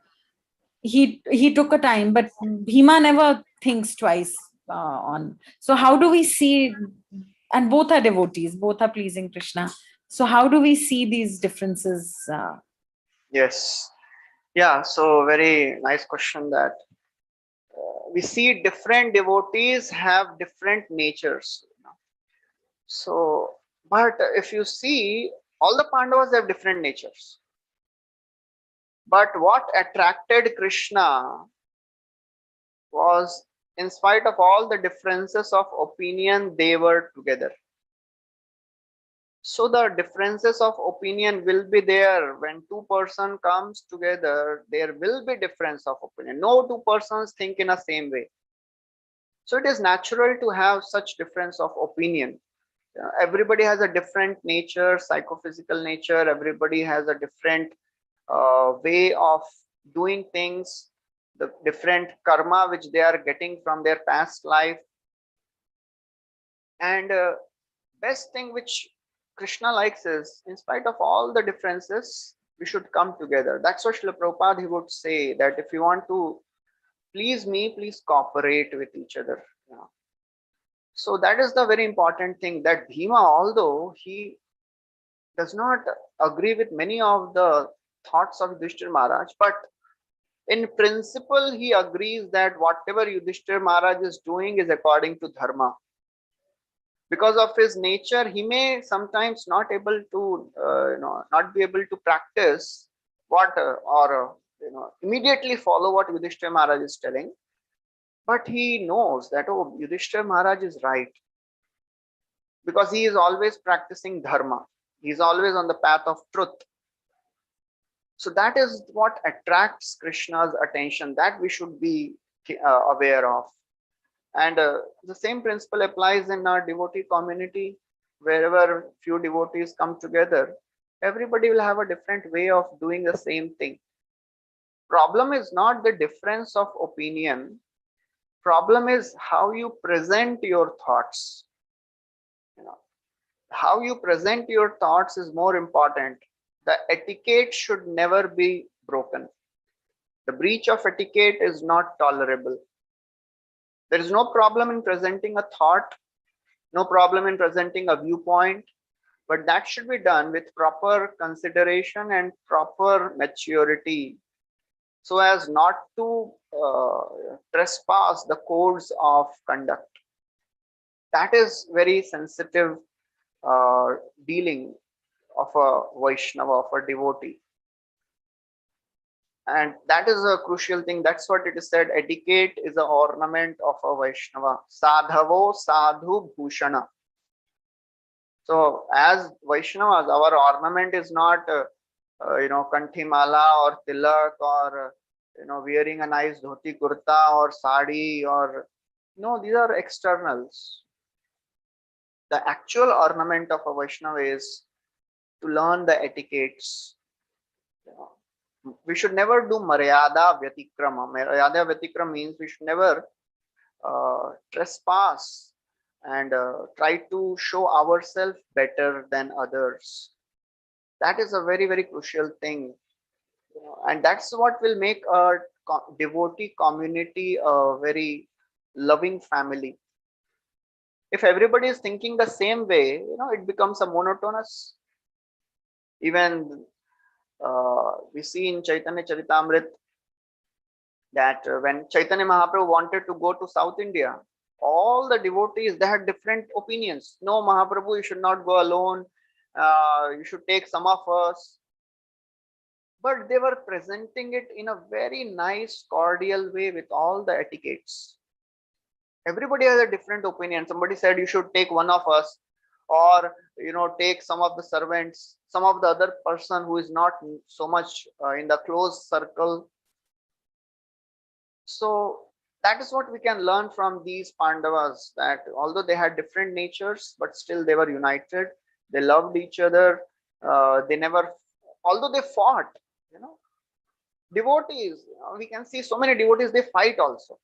he took a time, but Bhima never thinks twice on. So how do we see, and both are devotees, both are pleasing Krishna. So how do we see these differences? yes. Yeah, so very nice question that we see different devotees have different natures. So, but if you see, all the Pandavas have different natures. But what attracted Krishna was, in spite of all the differences of opinion, they were together. So the differences of opinion will be there when two person comes together. There will be difference of opinion. No two persons think in the same way. So it is natural to have such difference of opinion. Everybody has a different nature, psychophysical nature. Everybody has a different way of doing things, the different karma which they are getting from their past life. And best thing which Krishna likes is, in spite of all the differences, we should come together. That's what Srila Prabhupada, he would say, that if you want to please me, please cooperate with each other. So that is the very important thing, that Bhima, although he does not agree with many of the thoughts of Yudhishthir Maharaj, but in principle he agrees that whatever Yudhishthir Maharaj is doing is according to dharma. Because of his nature, he may sometimes not able to not be able to practice what or immediately follow what Yudhishthir Maharaj is telling, but he knows that, oh, Yudhishthir Maharaj is right, because he is always practicing dharma. He is always on the path of truth. So that is what attracts Krishna's attention, that we should be aware of. And the same principle applies in our devotee community. Wherever few devotees come together, everybody will have a different way of doing the same thing. Problem is not the difference of opinion. Problem is how you present your thoughts. How you present your thoughts is more important. The etiquette should never be broken. The breach of etiquette is not tolerable. There is no problem in presenting a thought, no problem in presenting a viewpoint, but that should be done with proper consideration and proper maturity, so as not to trespass the codes of conduct. That is very sensitive dealing of a Vaishnava, of a devotee. And that is a crucial thing. That's what it is said. Etiquette is an ornament of a Vaishnava. Sadhavo sadhu bhushana. So as Vaishnavas, our ornament is not, kanthimala or tilak or, wearing a nice dhoti kurta or sari or, no, these are externals. The actual ornament of a Vaishnava is to learn the etiquettes. We should never do maryada vyatikrama. Maryada vyatikrama means we should never trespass and try to show ourselves better than others. That is a very, very crucial thing, and that's what will make a devotee community a very loving family. If everybody is thinking the same way, it becomes a monotonous. Even we see in Chaitanya Charitamrit that when Chaitanya Mahaprabhu wanted to go to South India, all the devotees, they had different opinions. No, Mahaprabhu, you should not go alone. You should take some of us. But they were presenting it in a very nice, cordial way with all the etiquettes. Everybody has a different opinion. Somebody said you should take one of us, or take some of the servants, some of the other person who is not so much in the close circle. So that is what we can learn from these Pandavas, that although they had different natures, but still they were united. They loved each other. They never, although they fought, devotees, we can see so many devotees, they fight also.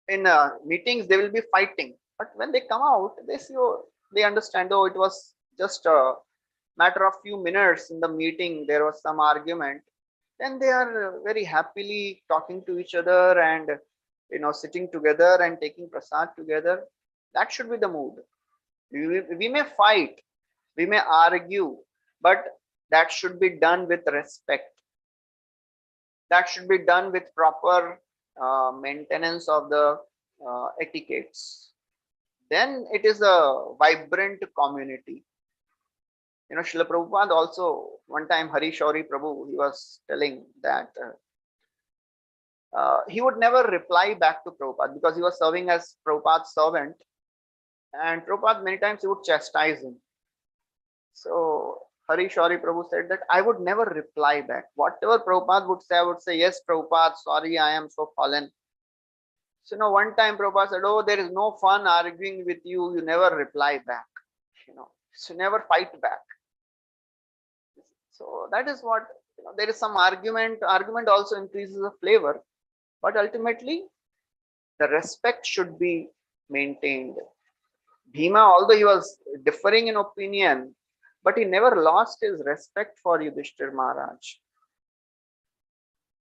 In meetings, they will be fighting. But when they come out, they see, they understand, oh, it was just a matter of few minutes in the meeting, there was some argument. Then they are very happily talking to each other and sitting together and taking prasad together. That should be the mood. We may fight, we may argue, but that should be done with respect. That should be done with proper maintenance of the etiquettes. Then it is a vibrant community. Srila Prabhupada also, one time Hari Shauri Prabhu, he was telling that he would never reply back to Prabhupada because he was serving as Prabhupada's servant, and Prabhupada many times he would chastise him. So Hari Shauri Prabhu said that I would never reply back. Whatever Prabhupada would say, I would say, yes, Prabhupada, sorry, I am so fallen. So one time Prabhupada said, oh, there is no fun arguing with you, you never reply back. So never fight back. So that is what, there is some argument also increases the flavor, but ultimately the respect should be maintained. Bhima, although he was differing in opinion, but he never lost his respect for Yudhishthir Maharaj.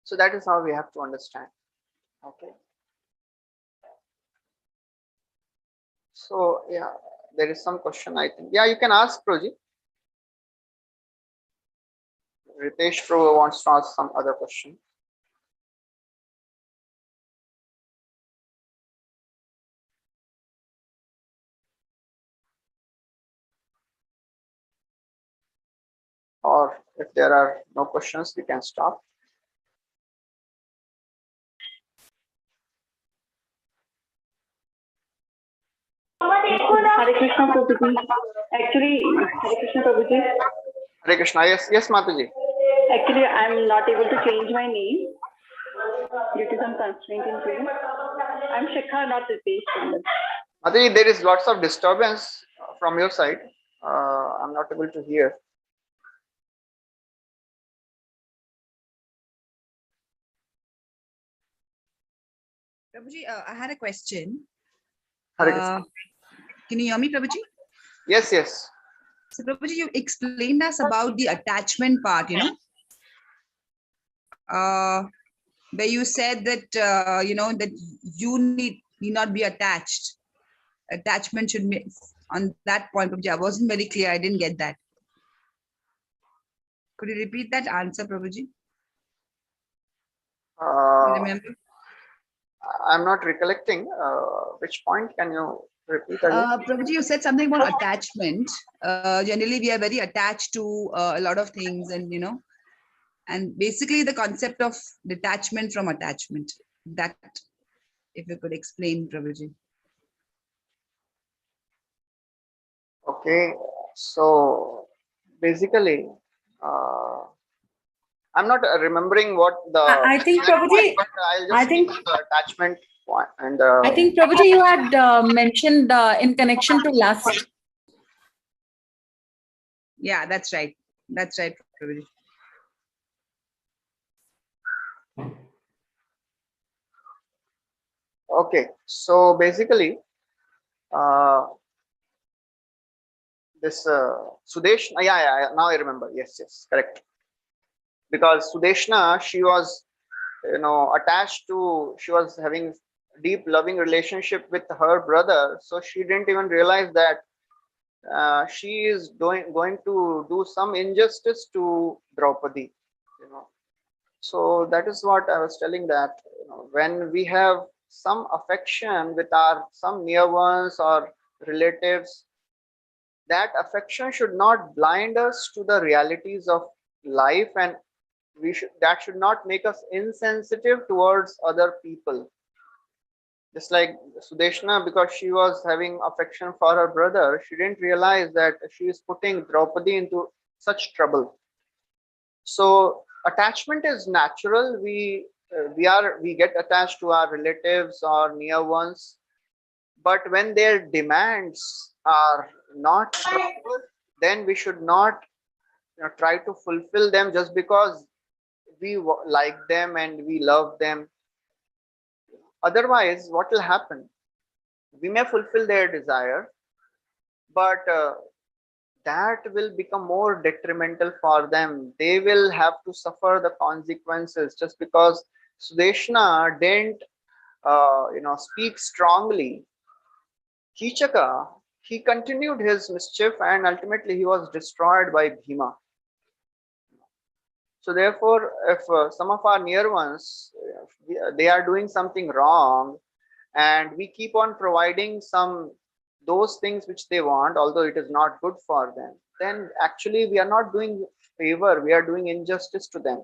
So that is how we have to understand. Okay. So yeah, there is some question, I think. Yeah, you can ask, Proji. Ritesh Prabhu wants to ask some other question. Or if there are no questions, we can stop. Hare Krishna Prabhuji. Actually, Hare Krishna Prabhuji. Hare Krishna. Yes, Mataji. Actually, I'm not able to change my name due to some constraint in train. I'm Shikha, not Ritesh. Mataji, there is lots of disturbance from your side. I'm not able to hear. Prabhuji, I had a question. Hare Krishna. Can you hear me, Prabhuji? Yes. So, Prabhuji, you explained us about the attachment part, where you said that, that you need not be attached. Attachment should be on that point, Prabhuji. I wasn't very clear. I didn't get that. Could you repeat that answer, Prabhuji? You remember? I'm not recollecting. Which point can you repeat again? Prabhuji, you said something about attachment. Generally, we are very attached to a lot of things, and basically the concept of detachment from attachment. That, if you could explain, Prabhuji. Okay, so basically, I'm not remembering what the. I think Prabhuji, but I'll just speak of the attachment point. And I think Prabhuji, you had mentioned in connection to lust. Yeah, that's right. That's right, Prabhuji. Okay, so basically, this Sudeshna, yeah, now I remember. Yes, correct. Because Sudeshna, she was, attached to, she was having deep loving relationship with her brother, so she didn't even realize that she is going to do some injustice to Draupadi, So that is what I was telling, that when we have some affection with our some near ones or relatives, that affection should not blind us to the realities of life, and that should not make us insensitive towards other people. Just like Sudeshna, because she was having affection for her brother, she didn't realize that she is putting Draupadi into such trouble. So attachment is natural. We get attached to our relatives or near ones, but when their demands are not proper, then we should not try to fulfill them just because we like them and we love them. Otherwise, what will happen? We may fulfill their desire, but that will become more detrimental for them. They will have to suffer the consequences just because Sudeshna didn't, speak strongly. Kichaka, he continued his mischief and ultimately he was destroyed by Bhima. So therefore, if some of our near ones, they are doing something wrong, and we keep on providing those things which they want, although it is not good for them, then actually we are not doing favor, we are doing injustice to them.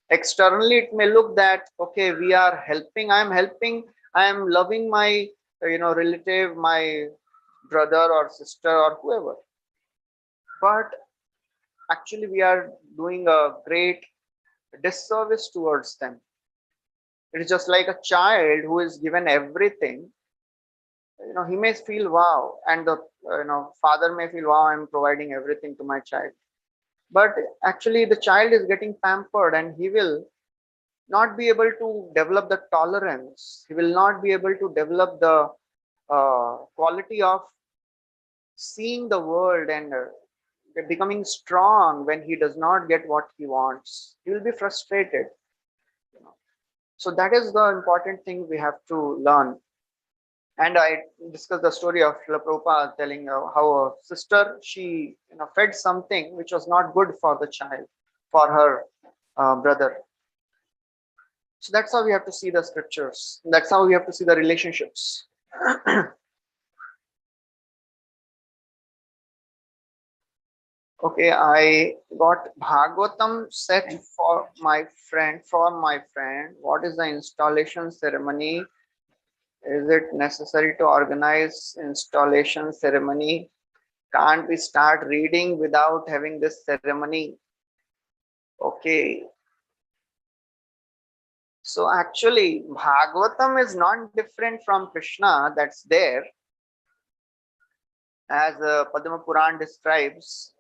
Externally it may look that, okay, we are helping, I am loving my relative, my brother or sister or whoever, but actually we are doing a great disservice towards them. It is just like a child who is given everything. He may feel wow, and the father may feel wow, I'm providing everything to my child, but actually the child is getting pampered and he will not be able to develop the tolerance, he will not be able to develop the quality of seeing the world and becoming strong. When he does not get what he wants, he will be frustrated. So that is the important thing we have to learn. And I discussed the story of Srila Prabhupada telling how a sister, she fed something which was not good for the child, for her brother. So that's how we have to see the scriptures. That's how we have to see the relationships. Okay, I got Bhagavatam set for my friend. What is the installation ceremony? Is it necessary to organize installation ceremony? Can't we start reading without having this ceremony? Okay. So actually, Bhagavatam is not different from Krishna, that's there. As Padma Puran describes,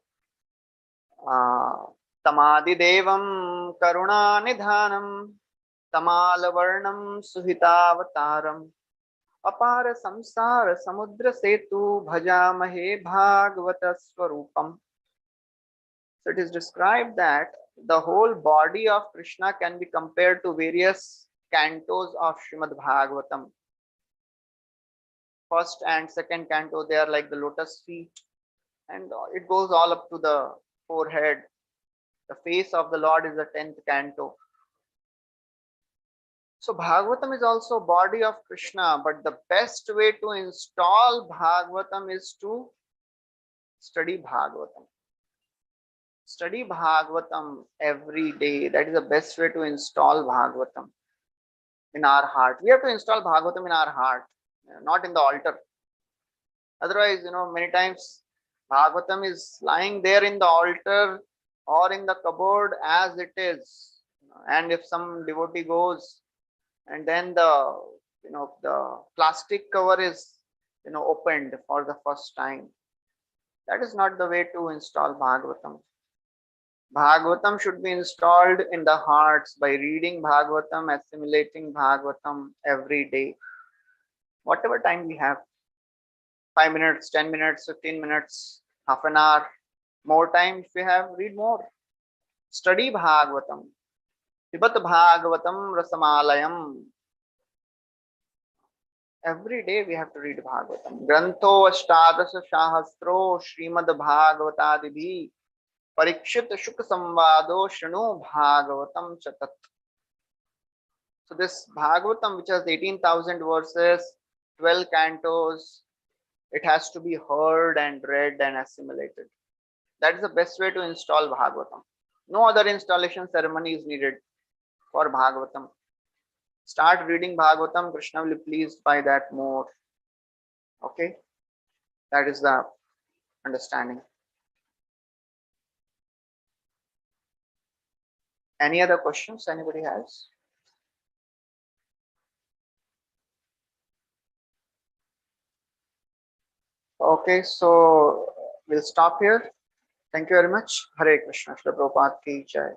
Tamadi Devam Karuna Nidhanam Tamala Varnam Suhitavataram Apara Samsara Samudra Setu Bhajamahe Bhagavata Swarupam. So it is described that the whole body of Krishna can be compared to various cantos of Srimad Bhagavatam. First and second canto, they are like the lotus feet, and it goes all up to the forehead. The face of the Lord is the 10th canto. So Bhagavatam is also body of Krishna, but the best way to install Bhagavatam is to study Bhagavatam. Study Bhagavatam every day. That is the best way to install Bhagavatam in our heart. We have to install Bhagavatam in our heart, not in the altar. Otherwise, many times Bhagavatam is lying there in the altar or in the cupboard as it is. And if some devotee goes and then the plastic cover is opened for the first time, that is not the way to install Bhagavatam. Bhagavatam should be installed in the hearts by reading Bhagavatam, assimilating Bhagavatam every day. Whatever time we have, 5 minutes, 10 minutes, 15 minutes, half an hour more time if you have, read more. Study Bhagavatam. Pibat Bhagavatam Rasamalayam. Every day we have to read Bhagavatam. Grantho Ashtadasa Shahastro Srimad Bhagavatadibhi Parikshit Shukha Samvado Shanu Bhagavatam Chatat. So this Bhagavatam, which has 18,000 verses, 12 cantos, it has to be heard and read and assimilated. That is the best way to install Bhagavatam. No other installation ceremony is needed for Bhagavatam. Start reading Bhagavatam, Krishna will be pleased by that more. Okay, that is the understanding. Any other questions anybody has? Okay, so we'll stop here. Thank you very much. Hare Krishna. Shri Prabhupada ki jai.